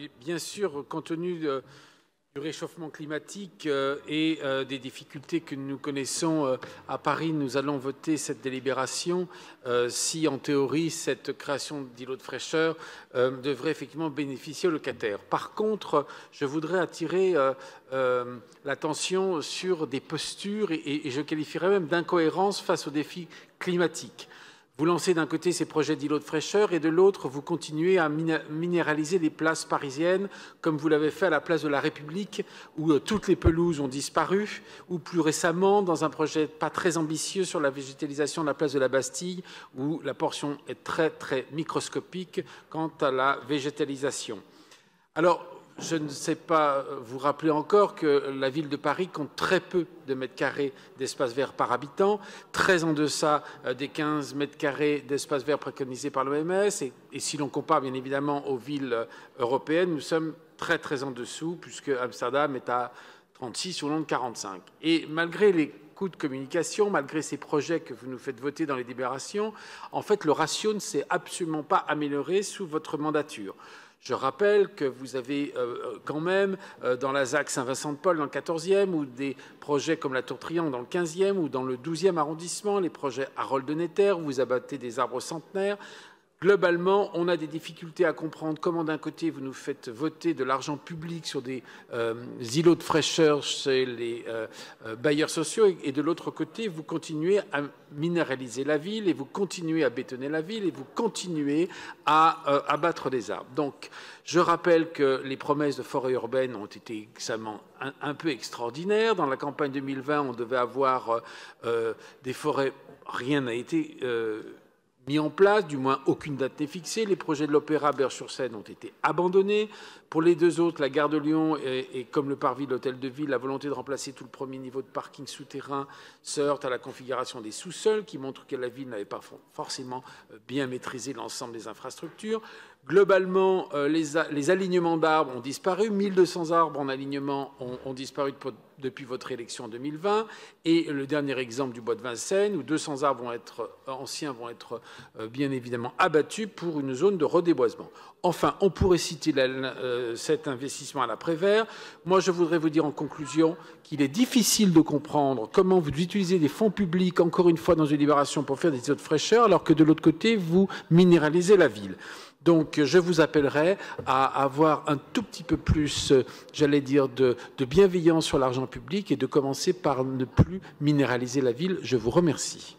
Et bien sûr, compte tenu du réchauffement climatique et des difficultés que nous connaissons à Paris, nous allons voter cette délibération si, en théorie, cette création d'îlots de fraîcheur devrait effectivement bénéficier aux locataires. Par contre, je voudrais attirer l'attention sur des postures et je qualifierais même d'incohérence face aux défis climatiques. Vous lancez d'un côté ces projets d'îlots de fraîcheur et de l'autre, vous continuez à minéraliser les places parisiennes, comme vous l'avez fait à la place de la République, où toutes les pelouses ont disparu, ou plus récemment, dans un projet pas très ambitieux sur la végétalisation de la place de la Bastille, où la portion est très, très microscopique quant à la végétalisation. Alors, je ne sais pas vous rappeler encore que la ville de Paris compte très peu de mètres carrés d'espace vert par habitant, très en deçà des 15 mètres carrés d'espace vert préconisés par l'OMS. Et si l'on compare bien évidemment aux villes européennes, nous sommes très très en dessous, puisque Amsterdam est à 36 ou Londres 45. Et malgré les coûts de communication, malgré ces projets que vous nous faites voter dans les délibérations, en fait, le ratio ne s'est absolument pas amélioré sous votre mandature. Je rappelle que vous avez quand même dans la ZAC Saint-Vincent-de-Paul dans le 14e ou des projets comme la Tour Triangle dans le 15e ou dans le 12e arrondissement, les projets Harold de Netter, où vous abattez des arbres centenaires. Globalement, on a des difficultés à comprendre comment d'un côté vous nous faites voter de l'argent public sur des îlots de fraîcheur chez les bailleurs sociaux et de l'autre côté vous continuez à minéraliser la ville et vous continuez à bétonner la ville et vous continuez à abattre des arbres. Donc je rappelle que les promesses de forêt urbaine ont été extrêmement un peu extraordinaires. Dans la campagne 2020, on devait avoir des forêts, rien n'a été mis en place, du moins aucune date n'est fixée. Les projets de l'Opéra Berge-sur-Seine ont été abandonnés. Pour les deux autres, la gare de Lyon et comme le parvis de l'Hôtel de Ville, la volonté de remplacer tout le premier niveau de parking souterrain se heurte à la configuration des sous-sols qui montre que la ville n'avait pas forcément bien maîtrisé l'ensemble des infrastructures. Globalement, les alignements d'arbres ont disparu. 1200 arbres en alignement ont disparu depuis votre élection en 2020. Et le dernier exemple du bois de Vincennes, où 200 arbres anciens vont être bien évidemment abattus pour une zone de redéboisement. Enfin, on pourrait citer cet investissement à l'après-vert. Moi, je voudrais vous dire en conclusion qu'il est difficile de comprendre comment vous utilisez des fonds publics, encore une fois, dans une libération pour faire des îlots de fraîcheur, alors que de l'autre côté, vous minéralisez la ville. Donc, je vous appellerai à avoir un tout petit peu plus, j'allais dire, de bienveillance sur l'argent public et de commencer par ne plus minéraliser la ville. Je vous remercie.